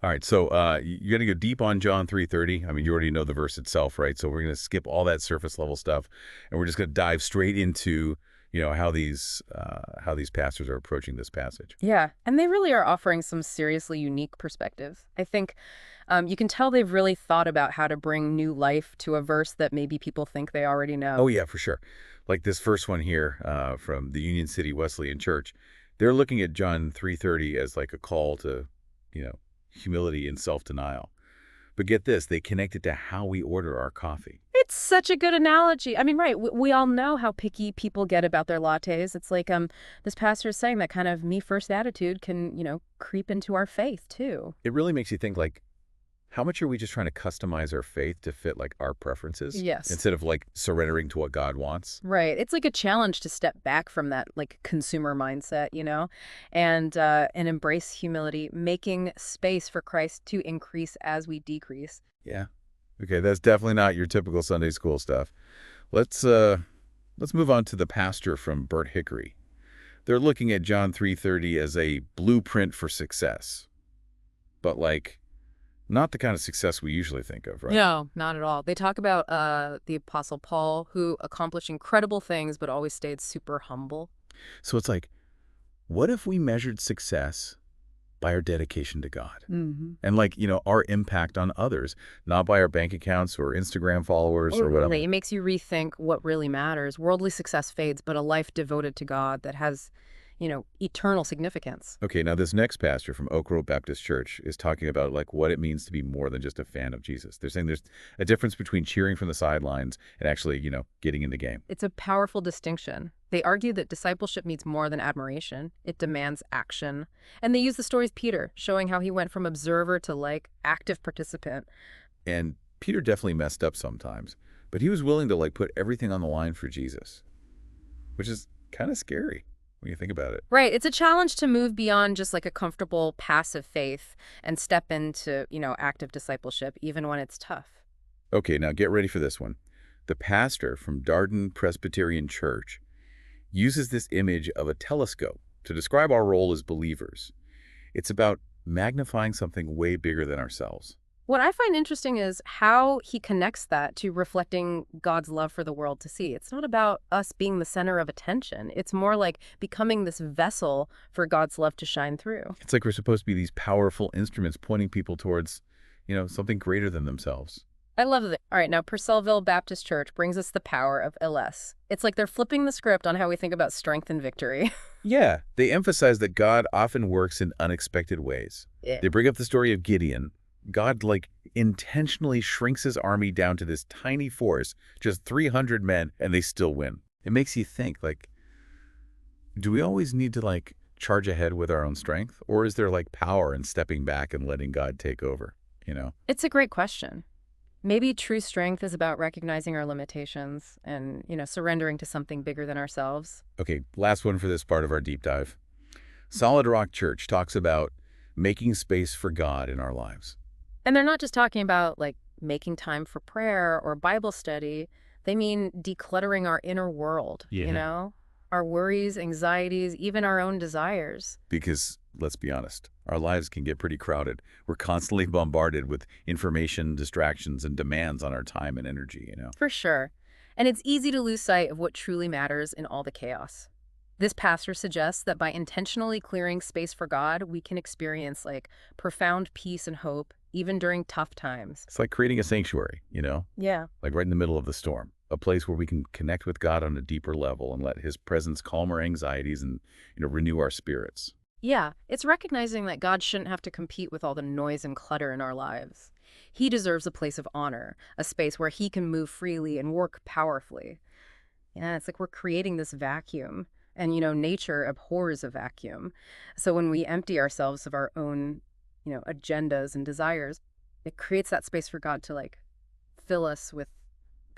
All right, so you're going to go deep on John 3:30. I mean, you already know the verse itself, right? So we're going to skip all that surface level stuff, and we're just going to dive straight into, how these pastors are approaching this passage. Yeah, and they really are offering some seriously unique perspectives. I think you can tell they've really thought about how to bring new life to a verse that maybe people think they already Oh know. yeah, for sure. Like this first one here from the Union City Wesleyan Church, they're looking at John 3:30 as like a call to, you know, humility and self-denial. But get this, they connect it to how we order our coffee. It's such a good analogy. I mean, right, we all know how picky people get about their lattes. It's like this pastor is saying that kind of me first attitude can, creep into our faith too. It really makes you think like, how much are we just trying to customize our faith to fit like our preferences Yes. instead of like surrendering to what God wants? Right. It's like a challenge to step back from that like consumer mindset, and embrace humility, making space for Christ to increase as we decrease. Yeah. Okay, that's definitely not your typical Sunday school stuff. Let's move on to the pastor from Burnt Hickory. They're looking at John 3:30 as a blueprint for success, but like not the kind of success we usually think of, right? No, not at all. They talk about the Apostle Paul, who accomplished incredible things, but always stayed super humble. So it's like, what if we measured success by our dedication to God? Hmm. And like, our impact on others, not by our bank accounts or Instagram followers or whatever. Totally. It makes you rethink what really matters. Worldly success fades, but a life devoted to God that has, eternal significance. Okay, now this next pastor from Oak Grove Baptist Church is talking about like what it means to be more than just a fan of Jesus. They're saying there's a difference between cheering from the sidelines and actually, getting in the game. It's a powerful distinction. They argue that discipleship needs more than admiration. It demands action. And they use the story of Peter, showing how he went from observer to like active participant. And Peter definitely messed up sometimes, but he was willing to like put everything on the line for Jesus, which is kind of scary when you think about it. Right. It's a challenge to move beyond just like a comfortable passive faith and step into, active discipleship, even when it's tough. Okay, now get ready for this one. The pastor from Darden Presbyterian Church uses this image of a telescope to describe our role as believers. It's about magnifying something way bigger than ourselves. What I find interesting is how he connects that to reflecting God's love for the world to see. It's not about us being the center of attention. It's more like becoming this vessel for God's love to shine through. It's like we're supposed to be these powerful instruments pointing people towards, something greater than themselves. I love it. All right, now Purcellville Baptist Church brings us the power of LS. It's like they're flipping the script on how we think about strength and victory. Yeah, they emphasize that God often works in unexpected ways. Yeah. They bring up the story of Gideon. God, like, intentionally shrinks his army down to this tiny force, just 300 men, and they still win. It makes you think, like, do we always need to, like, charge ahead with our own strength? Or is there, like, power in stepping back and letting God take over, It's a great question. Maybe true strength is about recognizing our limitations and, surrendering to something bigger than ourselves. Okay, last one for this part of our deep dive. Solid Rock Church talks about making space for God in our lives. And they're not just talking about like making time for prayer or Bible study. They mean decluttering our inner world, Yeah. our worries, anxieties, even our own desires. Because, let's be honest, our lives can get pretty crowded. We're constantly bombarded with information, distractions, and demands on our time and energy. For sure. And it's easy to lose sight of what truly matters in all the chaos. This pastor suggests that by intentionally clearing space for God, we can experience like profound peace and hope, even during tough times. It's like creating a sanctuary, Yeah. like right in the middle of the storm, a place where we can connect with God on a deeper level and let his presence calm our anxieties and, renew our spirits. Yeah, it's recognizing that God shouldn't have to compete with all the noise and clutter in our lives. He deserves a place of honor, a space where he can move freely and work powerfully. Yeah, it's like we're creating this vacuum. And, nature abhors a vacuum. So when we empty ourselves of our own, agendas and desires, it creates that space for God to like fill us with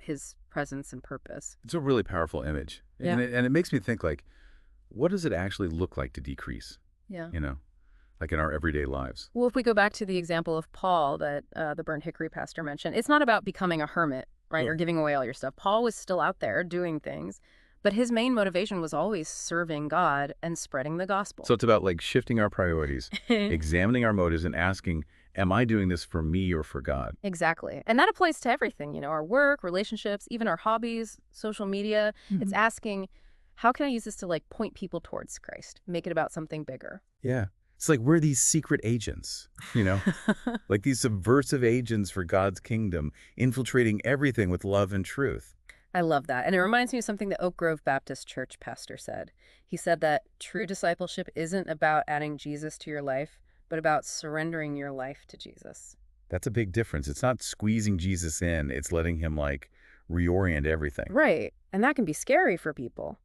his presence and purpose. It's a really powerful image. Yeah. And it makes me think, like, what does it actually look like to decrease, Yeah. like in our everyday lives? Well, if we go back to the example of Paul that the Burnt Hickory pastor mentioned, it's not about becoming a hermit, right, or giving away all your stuff. Paul was still out there doing things, but his main motivation was always serving God and spreading the gospel. So it's about like shifting our priorities, examining our motives, and asking, Am I doing this for me or for God? Exactly. And that applies to everything, our work, relationships, even our hobbies, social media. It's asking, how can I use this to point people towards Christ, make it about something bigger? Yeah. It's like we're these secret agents, like these subversive agents for God's kingdom, infiltrating everything with love and truth. I love that. And it reminds me of something the Oak Grove Baptist Church pastor said. He said that true discipleship isn't about adding Jesus to your life, but about surrendering your life to Jesus. That's a big difference. It's not squeezing Jesus in. It's letting him reorient everything. Right. And that can be scary for people.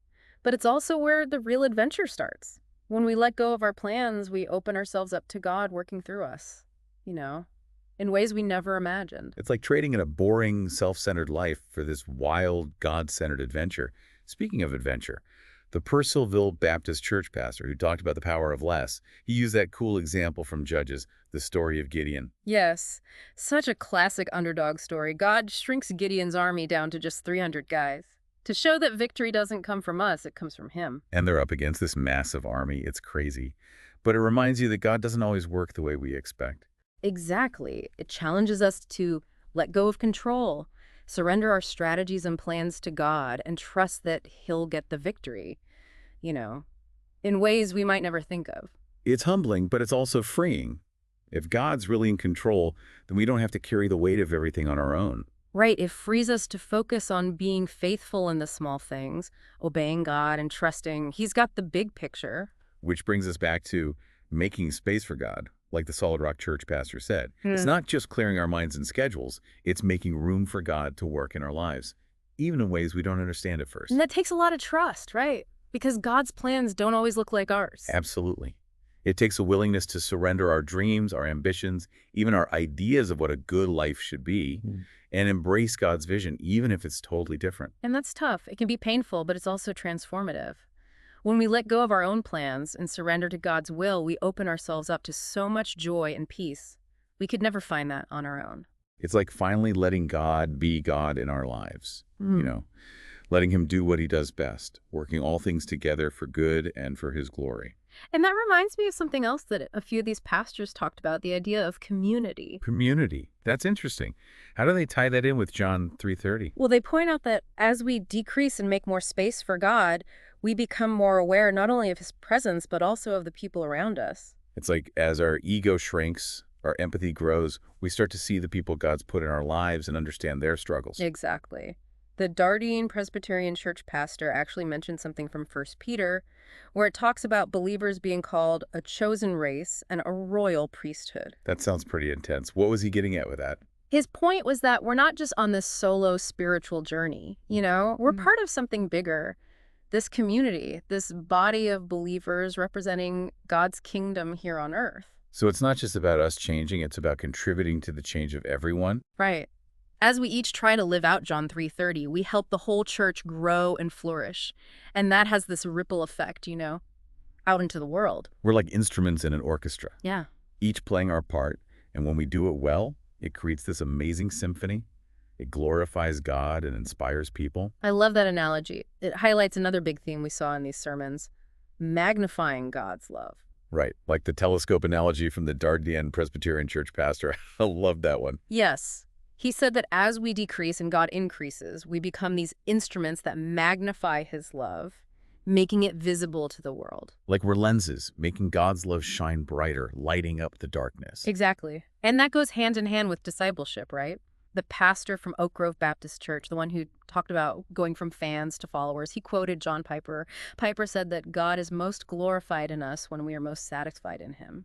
But it's also where the real adventure starts. When we let go of our plans, we open ourselves up to God working through us, in ways we never imagined. It's like trading in a boring, self-centered life for this wild, God-centered adventure. Speaking of adventure, the Purcellville Baptist Church pastor who talked about the power of less, he used that cool example from Judges, the story of Gideon. Yes, such a classic underdog story. God shrinks Gideon's army down to just 300 guys. To show that victory doesn't come from us, it comes from him. And they're up against this massive army. It's crazy. But it reminds you that God doesn't always work the way we expect. Exactly. It challenges us to let go of control, surrender our strategies and plans to God, and trust that he'll get the victory, in ways we might never think of. It's humbling, but it's also freeing. If God's really in control, then we don't have to carry the weight of everything on our own. Right. It frees us to focus on being faithful in the small things, obeying God and trusting he's got the big picture. Which brings us back to making space for God, like the Solid Rock Church pastor said. It's not just clearing our minds and schedules, it's making room for God to work in our lives, even in ways we don't understand at first. And that takes a lot of trust, right? Because God's plans don't always look like ours. Absolutely. It takes a willingness to surrender our dreams, our ambitions, even our ideas of what a good life should be, and embrace God's vision, even if it's totally different. And that's tough. It can be painful, but it's also transformative. When we let go of our own plans and surrender to God's will, we open ourselves up to so much joy and peace. We could never find that on our own. It's like finally letting God be God in our lives, letting him do what he does best, working all things together for good and for his glory. And that reminds me of something else that a few of these pastors talked about, the idea of community. Community. That's interesting. How do they tie that in with John 3:30? Well, they point out that as we decrease and make more space for God, we become more aware not only of his presence, but also of the people around us. It's like as our ego shrinks, our empathy grows, we start to see the people God's put in our lives and understand their struggles. Exactly. The Dardine Presbyterian Church pastor actually mentioned something from 1 Peter, where it talks about believers being called a chosen race and a royal priesthood. That sounds pretty intense. What was he getting at with that? His point was that we're not just on this solo spiritual journey, We're part of something bigger. This community, this body of believers representing God's kingdom here on earth. So it's not just about us changing, it's about contributing to the change of everyone. Right. As we each try to live out John 3:30, we help the whole church grow and flourish. And that has this ripple effect, out into the world. We're like instruments in an orchestra, Yeah. each playing our part. And when we do it well, it creates this amazing symphony. It glorifies God and inspires people. I love that analogy. It highlights another big theme we saw in these sermons, magnifying God's love. Right, like the telescope analogy from the Dardine Presbyterian Church pastor. I love that one. Yes. He said that as we decrease and God increases, we become these instruments that magnify his love, making it visible to the world. Like we're lenses, making God's love shine brighter, lighting up the darkness. Exactly. And that goes hand in hand with discipleship, right? The pastor from Oak Grove Baptist Church, the one who talked about going from fans to followers, he quoted John Piper. Piper said that God is most glorified in us when we are most satisfied in him.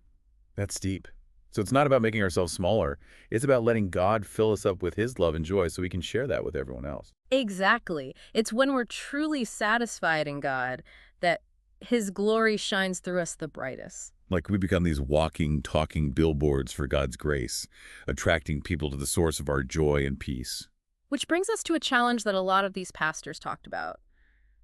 That's deep. So it's not about making ourselves smaller. It's about letting God fill us up with his love and joy so we can share that with everyone else. Exactly. It's when we're truly satisfied in God that his glory shines through us the brightest. Like we become these walking, talking billboards for God's grace, attracting people to the source of our joy and peace. Which brings us to a challenge that a lot of these pastors talked about.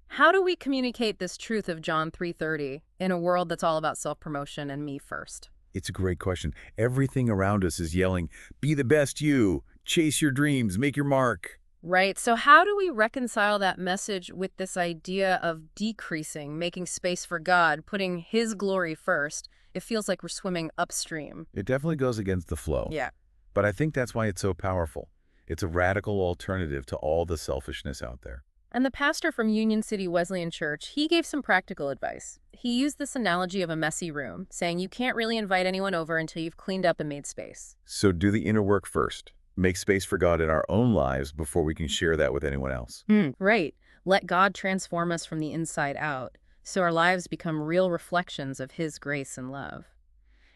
How do we communicate this truth of John 3:30 in a world that's all about self-promotion and me first? It's a great question. Everything around us is yelling, be the best you, chase your dreams, make your mark. Right. So how do we reconcile that message with this idea of decreasing, making space for God, putting his glory first, It feels like we're swimming upstream. It definitely goes against the flow. Yeah. But I think that's why it's so powerful. It's a radical alternative to all the selfishness out there. And the pastor from Union City Wesleyan Church, he gave some practical advice. He used this analogy of a messy room, saying you can't really invite anyone over until you've cleaned up and made space. So do the inner work first. Make space for God in our own lives before we can share that with anyone else. Right. Let God transform us from the inside out, so our lives become real reflections of His grace and love.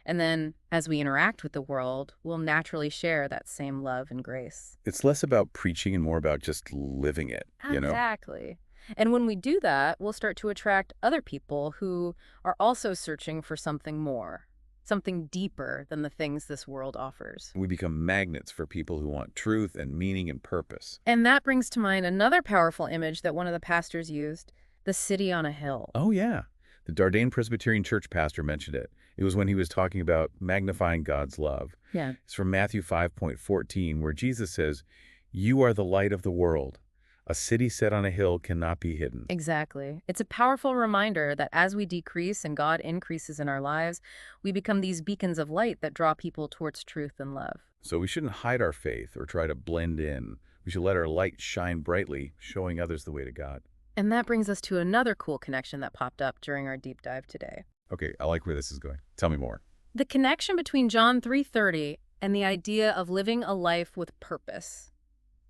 And then, as we interact with the world, we'll naturally share that same love and grace. It's less about preaching and more about just living it, you know? Exactly. And when we do that, we'll start to attract other people who are also searching for something more, something deeper than the things this world offers. We become magnets for people who want truth and meaning and purpose. And that brings to mind another powerful image that one of the pastors used, the city on a hill. Oh, yeah. The Dardane Presbyterian Church pastor mentioned it. It was when he was talking about magnifying God's love. Yeah. It's from Matthew 5:14, where Jesus says, "You are the light of the world. A city set on a hill cannot be hidden." Exactly. It's a powerful reminder that as we decrease and God increases in our lives, we become these beacons of light that draw people towards truth and love. So we shouldn't hide our faith or try to blend in. We should let our light shine brightly, showing others the way to God. And that brings us to another cool connection that popped up during our deep dive today. Okay, I like where this is going. Tell me more. The connection between John 3:30 and the idea of living a life with purpose.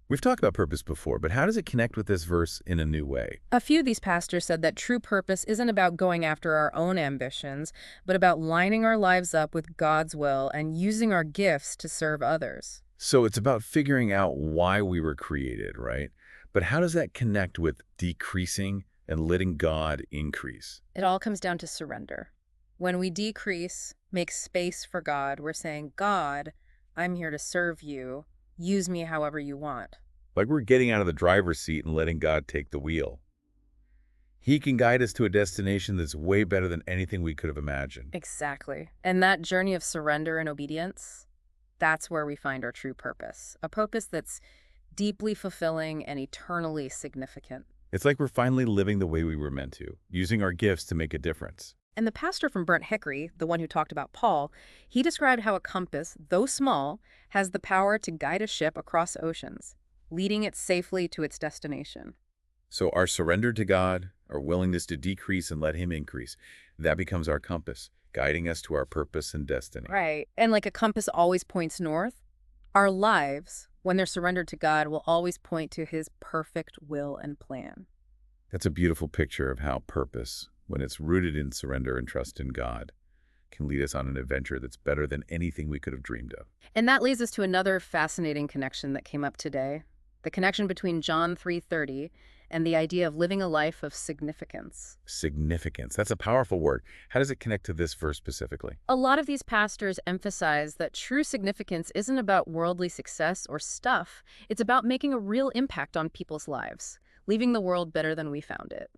We've talked about purpose before, but how does it connect with this verse in a new way? A few of these pastors said that true purpose isn't about going after our own ambitions, but about lining our lives up with God's will and using our gifts to serve others. So it's about figuring out why we were created, right? But how does that connect with decreasing and letting God increase? It all comes down to surrender. When we decrease, make space for God, we're saying, God, I'm here to serve you. Use me however you want. Like we're getting out of the driver's seat and letting God take the wheel. He can guide us to a destination that's way better than anything we could have imagined. Exactly. And that journey of surrender and obedience, that's where we find our true purpose. A purpose that's deeply fulfilling and eternally significant. It's like we're finally living the way we were meant to, using our gifts to make a difference. And the pastor from Burnt Hickory, the one who talked about Paul, he described how a compass, though small, has the power to guide a ship across oceans, leading it safely to its destination. So our surrender to God, our willingness to decrease and let Him increase, that becomes our compass, guiding us to our purpose and destiny. Right. And like a compass always points north, our lives, when they're surrendered to God, will always point to His perfect will and plan. That's a beautiful picture of how purpose, when it's rooted in surrender and trust in God, can lead us on an adventure that's better than anything we could have dreamed of. And that leads us to another fascinating connection that came up today, the connection between John 3:30 and the idea of living a life of significance. Significance. That's a powerful word. How does it connect to this verse specifically? A lot of these pastors emphasize that true significance isn't about worldly success or stuff. It's about making a real impact on people's lives, leaving the world better than we found it.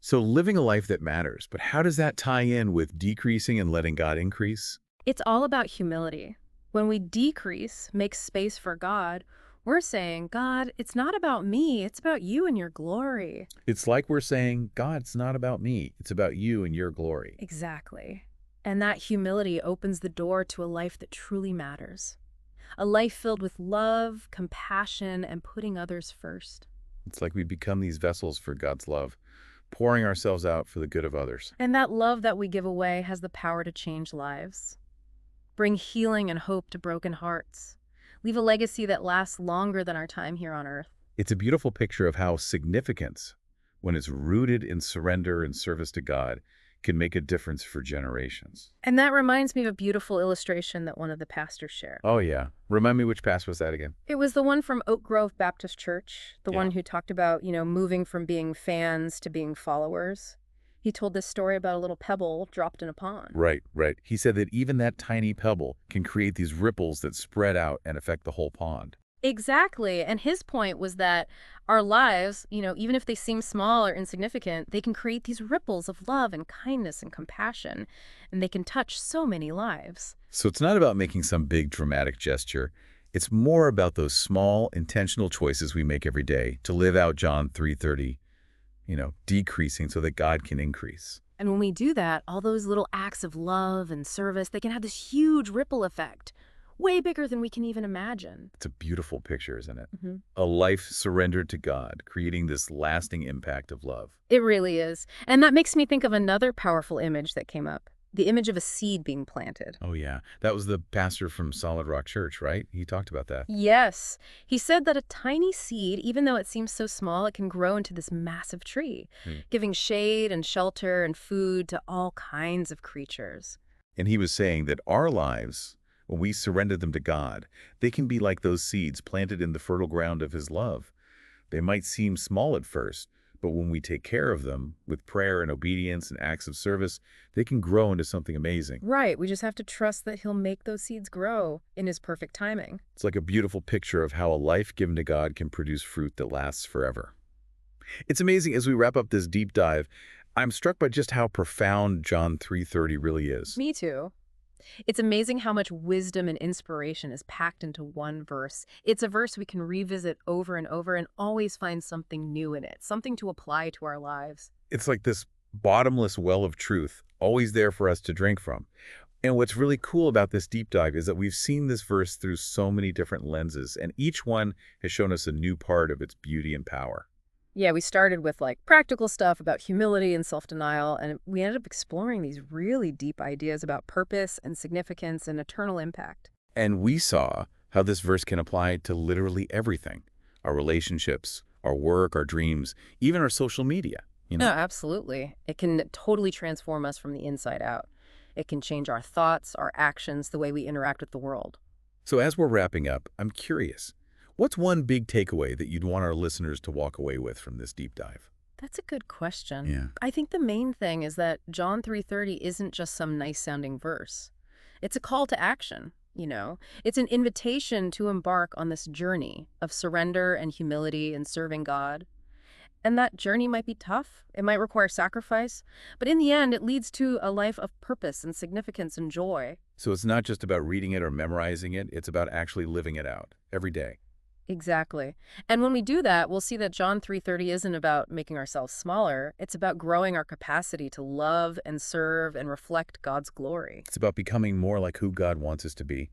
So living a life that matters, but how does that tie in with decreasing and letting God increase? It's all about humility. When we decrease, make space for God, we're saying, God, it's not about me, it's about you and your glory. It's like we're saying, God, it's not about me, it's about you and your glory. Exactly. And that humility opens the door to a life that truly matters. A life filled with love, compassion, and putting others first. It's like we become these vessels for God's love, pouring ourselves out for the good of others. And that love that we give away has the power to change lives, bring healing and hope to broken hearts, leave a legacy that lasts longer than our time here on earth. It's a beautiful picture of how significance, when it's rooted in surrender and service to God, can make a difference for generations. And that reminds me of a beautiful illustration that one of the pastors shared. Oh, yeah. Remind me which pastor was that again? It was the one from Oak Grove Baptist Church, the Yeah. one who talked about, moving from being fans to being followers. He told this story about a little pebble dropped in a pond. Right, right. He said that even that tiny pebble can create these ripples that spread out and affect the whole pond. Exactly. And his point was that our lives, even if they seem small or insignificant, they can create these ripples of love and kindness and compassion, and they can touch so many lives. So it's not about making some big dramatic gesture. It's more about those small, intentional choices we make every day to live out John 3:30, decreasing so that God can increase. And when we do that, all those little acts of love and service, they can have this huge ripple effect, way bigger than we can even imagine. It's a beautiful picture, isn't it? Hmm. A life surrendered to God, creating this lasting impact of love. It really is. And that makes me think of another powerful image that came up, the image of a seed being planted. Oh, yeah. That was the pastor from Solid Rock Church, right? He talked about that. Yes. He said that a tiny seed, even though it seems so small, it can grow into this massive tree, Hmm. giving shade and shelter and food to all kinds of creatures. And he was saying that our lives, when we surrender them to God, they can be like those seeds planted in the fertile ground of his love. They might seem small at first, but when we take care of them with prayer and obedience and acts of service, they can grow into something amazing. Right. We just have to trust that he'll make those seeds grow in his perfect timing. It's like a beautiful picture of how a life given to God can produce fruit that lasts forever. It's amazing as we wrap up this deep dive, I'm struck by just how profound John 3:30 really is. Me too. It's amazing how much wisdom and inspiration is packed into one verse. It's a verse we can revisit over and over and always find something new in it, something to apply to our lives. It's like this bottomless well of truth, always there for us to drink from. And what's really cool about this deep dive is that we've seen this verse through so many different lenses, and each one has shown us a new part of its beauty and power. Yeah, we started with like practical stuff about humility and self-denial, and we ended up exploring these really deep ideas about purpose and significance and eternal impact. And we saw how this verse can apply to literally everything. Our relationships, our work, our dreams, even our social media. No, absolutely. It can totally transform us from the inside out. It can change our thoughts, our actions, the way we interact with the world. So as we're wrapping up, I'm curious, what's one big takeaway that you'd want our listeners to walk away with from this deep dive? That's a good question. Yeah. I think the main thing is that John 3:30 isn't just some nice-sounding verse. It's a call to action, you know. It's an invitation to embark on this journey of surrender and humility and serving God. And that journey might be tough. It might require sacrifice. But in the end, it leads to a life of purpose and significance and joy. So it's not just about reading it or memorizing it, it's about actually living it out every day. Exactly. And when we do that, we'll see that John 3:30 isn't about making ourselves smaller. It's about growing our capacity to love and serve and reflect God's glory. It's about becoming more like who God wants us to be,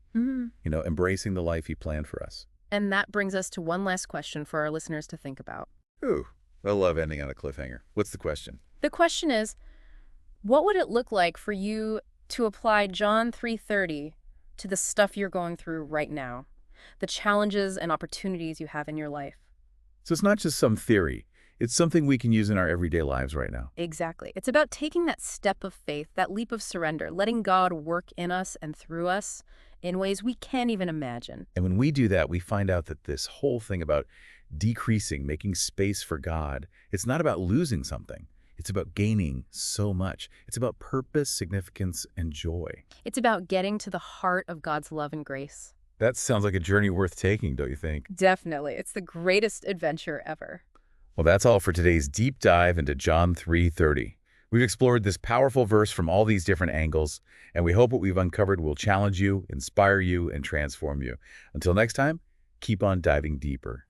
embracing the life he planned for us. And that brings us to one last question for our listeners to think about. Ooh, I love ending on a cliffhanger. What's the question? The question is, what would it look like for you to apply John 3:30 to the stuff you're going through right now? The challenges and opportunities you have in your life. So it's not just some theory. It's something we can use in our everyday lives right now. Exactly. It's about taking that step of faith, that leap of surrender, letting God work in us and through us in ways we can't even imagine. And when we do that, we find out that this whole thing about decreasing, making space for God, it's not about losing something. It's about gaining so much. It's about purpose, significance, and joy. It's about getting to the heart of God's love and grace. That sounds like a journey worth taking, don't you think? Definitely. It's the greatest adventure ever. Well, that's all for today's deep dive into John 3:30. We've explored this powerful verse from all these different angles, and we hope what we've uncovered will challenge you, inspire you, and transform you. Until next time, keep on diving deeper.